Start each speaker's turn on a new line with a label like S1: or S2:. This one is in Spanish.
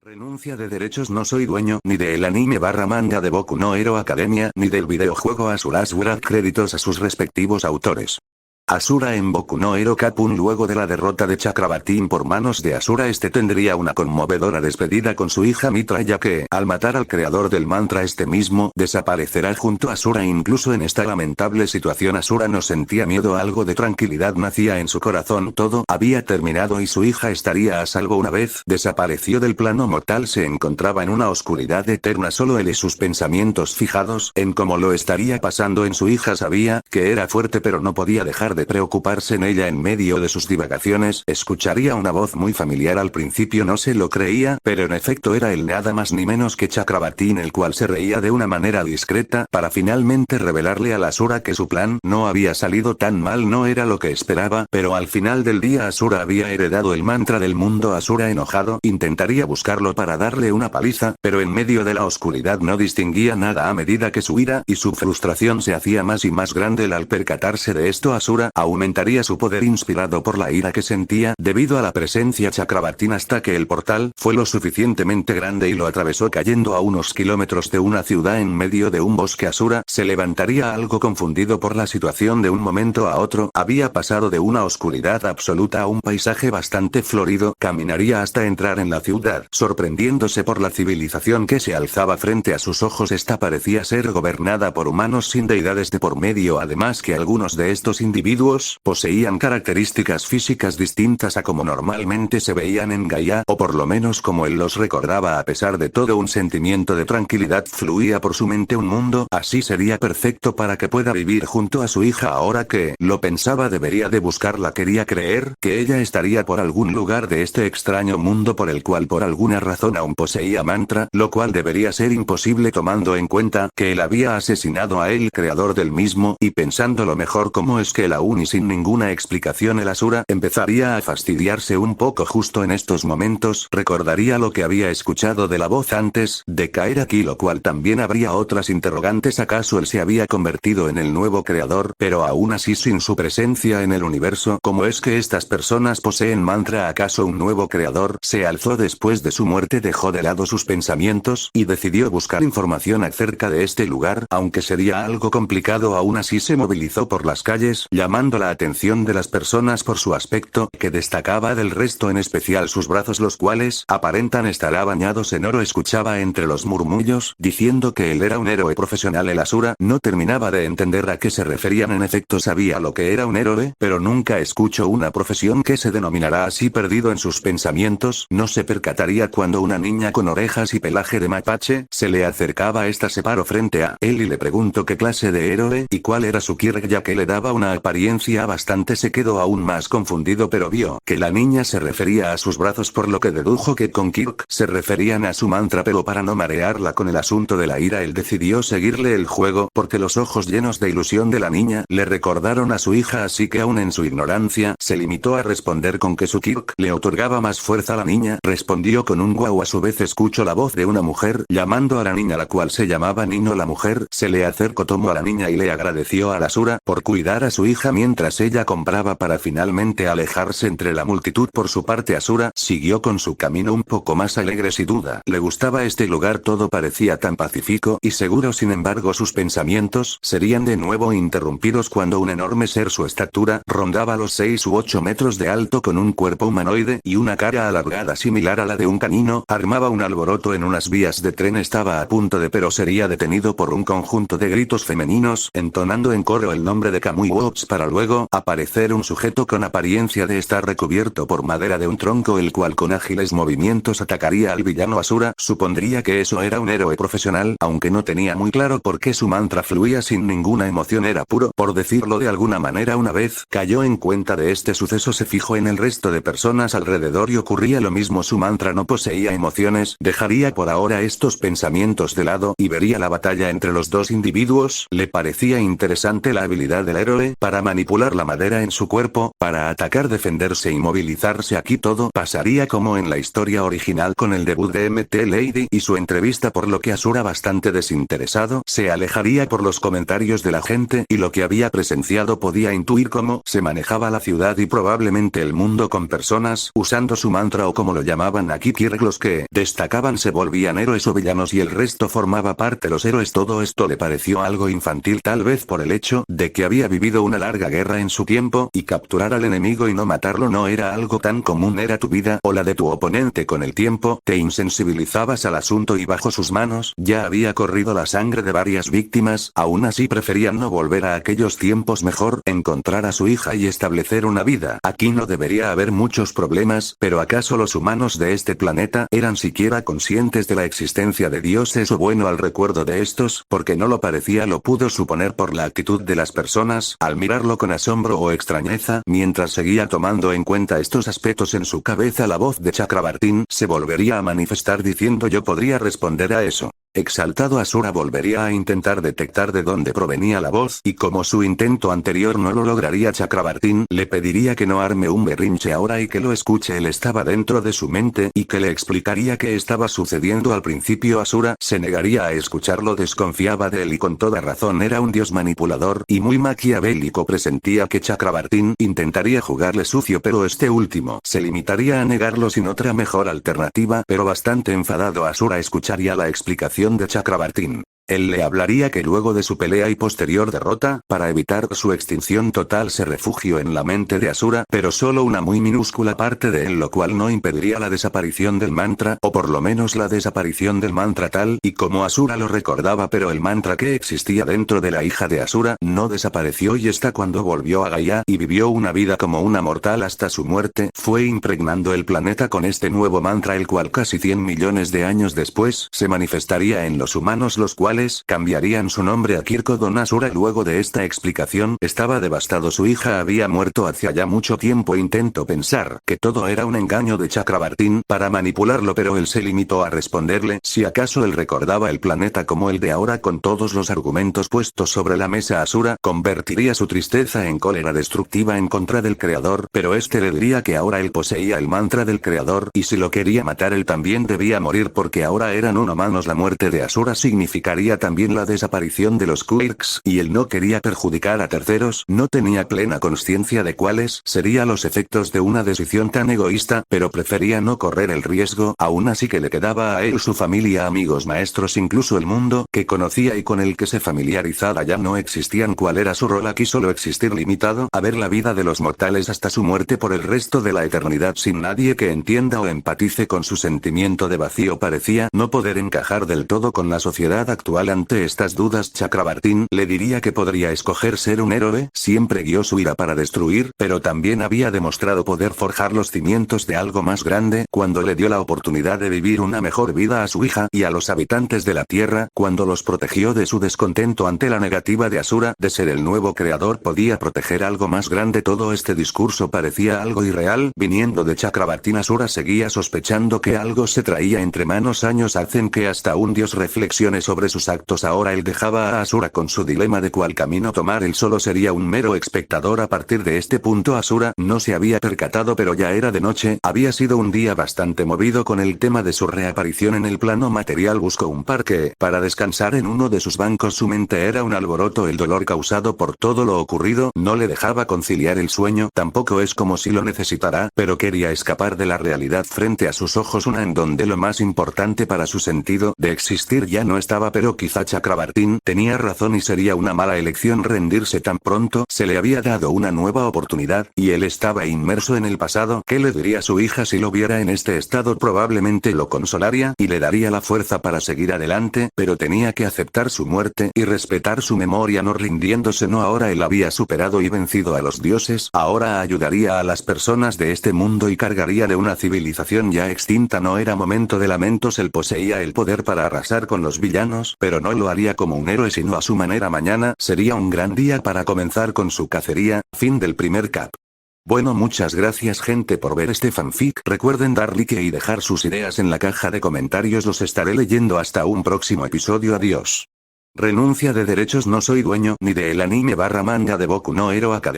S1: Renuncia de derechos. No soy dueño ni del anime/manga de Boku no Hero Academia ni del videojuego Asura's Wrath. Créditos a sus respectivos autores. Asura en Boku no Hero Capun. Luego de la derrota de Chakrabartin por manos de Asura, este tendría una conmovedora despedida con su hija Mitra, ya que, al matar al creador del mantra, este mismo desaparecerá junto a Asura. Incluso en esta lamentable situación Asura no sentía miedo, algo de tranquilidad nacía en su corazón. Todo había terminado y su hija estaría a salvo. Una vez desapareció del plano mortal, se encontraba en una oscuridad eterna. Solo él y sus pensamientos fijados en cómo lo estaría pasando en su hija. Sabía que era fuerte, pero no podía dejar de preocuparse en ella. En medio de sus divagaciones, escucharía una voz muy familiar. Al principio no se lo creía, pero en efecto era él, nada más ni menos que Chakrabartin, el cual se reía de una manera discreta, para finalmente revelarle a la Asura que su plan no había salido tan mal. No era lo que esperaba, pero al final del día Asura había heredado el mantra del mundo. Asura, enojado, intentaría buscarlo para darle una paliza, pero en medio de la oscuridad no distinguía nada. A medida que su ira y su frustración se hacía más y más grande, al percatarse de esto, Asura aumentaría su poder inspirado por la ira que sentía debido a la presencia Chakrabartin, hasta que el portal fue lo suficientemente grande y lo atravesó, cayendo a unos kilómetros de una ciudad en medio de un bosque. Asura se levantaría algo confundido por la situación. De un momento a otro había pasado de una oscuridad absoluta a un paisaje bastante florido. Caminaría hasta entrar en la ciudad, sorprendiéndose por la civilización que se alzaba frente a sus ojos. Esta parecía ser gobernada por humanos sin deidades de por medio, además que algunos de estos individuos poseían características físicas distintas a como normalmente se veían en Gaia, o por lo menos como él los recordaba. A pesar de todo, un sentimiento de tranquilidad fluía por su mente. Un mundo así sería perfecto para que pueda vivir junto a su hija. Ahora que lo pensaba, debería de buscarla. Quería creer que ella estaría por algún lugar de este extraño mundo por el cual por alguna razón aún poseía mantra, lo cual debería ser imposible tomando en cuenta que él había asesinado a el creador del mismo. Y pensándolo mejor, cómo es que él aún y sin ninguna explicación el Asura empezaría a fastidiarse un poco. Justo en estos momentos recordaría lo que había escuchado de la voz antes de caer aquí, lo cual también habría otras interrogantes. ¿Acaso él se había convertido en el nuevo creador, pero aún así sin su presencia en el universo? ¿Cómo es que estas personas poseen mantra? ¿Acaso un nuevo creador se alzó después de su muerte? Dejó de lado sus pensamientos y decidió buscar información acerca de este lugar, aunque sería algo complicado. Aún así se movilizó por las calles, llamando la atención de las personas por su aspecto, que destacaba del resto, en especial sus brazos, los cuales aparentan estar bañados en oro. Escuchaba entre los murmullos diciendo que él era un héroe profesional. El Asura no terminaba de entender a qué se referían. En efecto, sabía lo que era un héroe, pero nunca escuchó una profesión que se denominará así. Perdido en sus pensamientos, no se percataría cuando una niña con orejas y pelaje de mapache se le acercaba. Esta se paró frente a él y le preguntó qué clase de héroe y cuál era su Kirk, ya que le daba una apariencia bastante. Se quedó aún más confundido, pero vio que la niña se refería a sus brazos, por lo que dedujo que con Kirk se referían a su mantra. Pero para no marearla con el asunto de la ira, él decidió seguirle el juego, porque los ojos llenos de ilusión de la niña le recordaron a su hija, así que aún en su ignorancia se limitó a responder con que su Kirk le otorgaba más fuerza. La niña respondió con un guau. A su vez escuchó la voz de una mujer llamando a la niña, la cual se llamaba Nino. La mujer se le acercó, tomó a la niña y le agradeció a la Asura por cuidar a su hija mientras ella compraba, para finalmente alejarse entre la multitud. Por su parte, Asura siguió con su camino un poco más alegre. Sin duda le gustaba este lugar, todo parecía tan pacífico y seguro. Sin embargo, sus pensamientos serían de nuevo interrumpidos cuando un enorme ser, su estatura rondaba los 6 u 8 metros de alto, con un cuerpo humanoide y una cara alargada similar a la de un canino, armaba un alboroto en unas vías de tren. Estaba a punto de, pero sería detenido por un conjunto de gritos femeninos, entonando en coro el nombre de Kamui Wops, para luego aparecer un sujeto con apariencia de estar recubierto por madera de un tronco, el cual con ágiles movimientos atacaría al villano. Asura supondría que eso era un héroe profesional, aunque no tenía muy claro por qué su mantra fluía sin ninguna emoción, era puro, por decirlo de alguna manera. Una vez cayó en cuenta de este suceso, se fijó en el resto de personas alrededor y ocurría lo mismo. Su mantra no poseía emociones. Dejaría por ahora estos pensamientos de lado y vería la batalla entre los dos individuos. Le parecía interesante la habilidad del héroe para manipular la madera en su cuerpo, para atacar, defenderse y movilizarse. Aquí todo pasaría como en la historia original con el debut de MT Lady y su entrevista, por lo que Asura, bastante desinteresado, se alejaría por los comentarios de la gente y lo que había presenciado podía intuir cómo se manejaba la ciudad y probablemente el mundo con personas usando su mantra, o como lo llamaban aquí Kirk. Los que destacaban se volvían héroes o villanos y el resto formaba parte de los héroes. Todo esto le pareció algo infantil, tal vez por el hecho de que había vivido una larga guerra en su tiempo, y capturar al enemigo y no matarlo no era algo tan común. Era tu vida o la de tu oponente. Con el tiempo, te insensibilizabas al asunto y bajo sus manos ya había corrido la sangre de varias víctimas. Aún así preferían no volver a aquellos tiempos, mejor encontrar a su hija y establecer una vida. Aquí no debería haber muchos problemas, pero ¿acaso los humanos de este planeta eran siquiera conscientes de la existencia de dioses o bueno al recuerdo de estos? Porque no lo parecía. Lo pudo suponer por la actitud de las personas al mirarlo con asombro o extrañeza. Mientras seguía tomando en cuenta estos aspectos en su cabeza, la voz de Chakrabartin se volvería a manifestar diciendo: yo podría responder a eso. Exaltado, Asura volvería a intentar detectar de dónde provenía la voz, y como su intento anterior no lo lograría, Chakrabartin le pediría que no arme un berrinche ahora y que lo escuche. Él estaba dentro de su mente y que le explicaría qué estaba sucediendo. Al principio Asura se negaría a escucharlo, desconfiaba de él y con toda razón. Era un dios manipulador y muy maquiavélico. Presentía que Chakrabartin intentaría jugarle sucio, pero este último se limitaría a negarlo sin otra mejor alternativa. Pero bastante enfadado, Asura escucharía la explicación de Chakrabartin. Él le hablaría que luego de su pelea y posterior derrota, para evitar su extinción total, se refugió en la mente de Asura, pero solo una muy minúscula parte de él, lo cual no impediría la desaparición del mantra, o por lo menos la desaparición del mantra tal y como Asura lo recordaba. Pero el mantra que existía dentro de la hija de Asura no desapareció, y esta, cuando volvió a Gaia y vivió una vida como una mortal hasta su muerte, fue impregnando el planeta con este nuevo mantra, el cual casi 100 millones de años después se manifestaría en los humanos, los cuales cambiarían su nombre a Kirkodon. Asura, luego de esta explicación, estaba devastado. Su hija había muerto hacía ya mucho tiempo. Intentó pensar que todo era un engaño de Chakrabartin para manipularlo, pero él se limitó a responderle si acaso él recordaba el planeta como el de ahora. Con todos los argumentos puestos sobre la mesa, Asura convertiría su tristeza en cólera destructiva en contra del creador, pero este le diría que ahora él poseía el mantra del creador, y si lo quería matar él también debía morir, porque ahora eran humanos. La muerte de Asura significaría también la desaparición de los Quirks, y él no quería perjudicar a terceros. No tenía plena conciencia de cuáles serían los efectos de una decisión tan egoísta, pero prefería no correr el riesgo. Aún así que le quedaba a él su familia, amigos, maestros, incluso el mundo que conocía y con el que se familiarizaba ya no existían. ¿Cuál era su rol aquí? Solo existir, limitado a ver la vida de los mortales hasta su muerte por el resto de la eternidad, sin nadie que entienda o empatice con su sentimiento de vacío. Parecía no poder encajar del todo con la sociedad actual. Ante estas dudas, Chakrabartin le diría que podría escoger ser un héroe. Siempre guió su ira para destruir, pero también había demostrado poder forjar los cimientos de algo más grande cuando le dio la oportunidad de vivir una mejor vida a su hija y a los habitantes de la tierra, cuando los protegió de su descontento ante la negativa de Asura de ser el nuevo creador. Podía proteger algo más grande. Todo este discurso parecía algo irreal viniendo de Chakrabartin. Asura seguía sospechando que algo se traía entre manos. Años hacen que hasta un dios reflexione sobre sus actos. Ahora él dejaba a Asura con su dilema de cuál camino tomar. Él solo sería un mero espectador. A partir de este punto Asura no se había percatado, pero ya era de noche. Había sido un día bastante movido con el tema de su reaparición en el plano material. Buscó un parque para descansar en uno de sus bancos. Su mente era un alboroto. El dolor causado por todo lo ocurrido no le dejaba conciliar el sueño. Tampoco es como si lo necesitara, pero quería escapar de la realidad frente a sus ojos, una en donde lo más importante para su sentido de existir ya no estaba. Pero quizá Chakrabartin tenía razón y sería una mala elección rendirse tan pronto. Se le había dado una nueva oportunidad, y él estaba inmerso en el pasado. ¿Qué le diría a su hija si lo viera en este estado? Probablemente lo consolaría y le daría la fuerza para seguir adelante, pero tenía que aceptar su muerte y respetar su memoria, no rindiéndose. No, ahora él había superado y vencido a los dioses. Ahora ayudaría a las personas de este mundo y cargaría de una civilización ya extinta. No era momento de lamentos. Él poseía el poder para arrasar con los villanos, pero no lo haría como un héroe sino a su manera. Mañana sería un gran día para comenzar con su cacería. Fin del primer cap. Bueno, muchas gracias gente por ver este fanfic. Recuerden dar like y dejar sus ideas en la caja de comentarios. Los estaré leyendo hasta un próximo episodio. Adiós. Renuncia de derechos. No soy dueño ni del anime / manga de Boku no Hero Academia.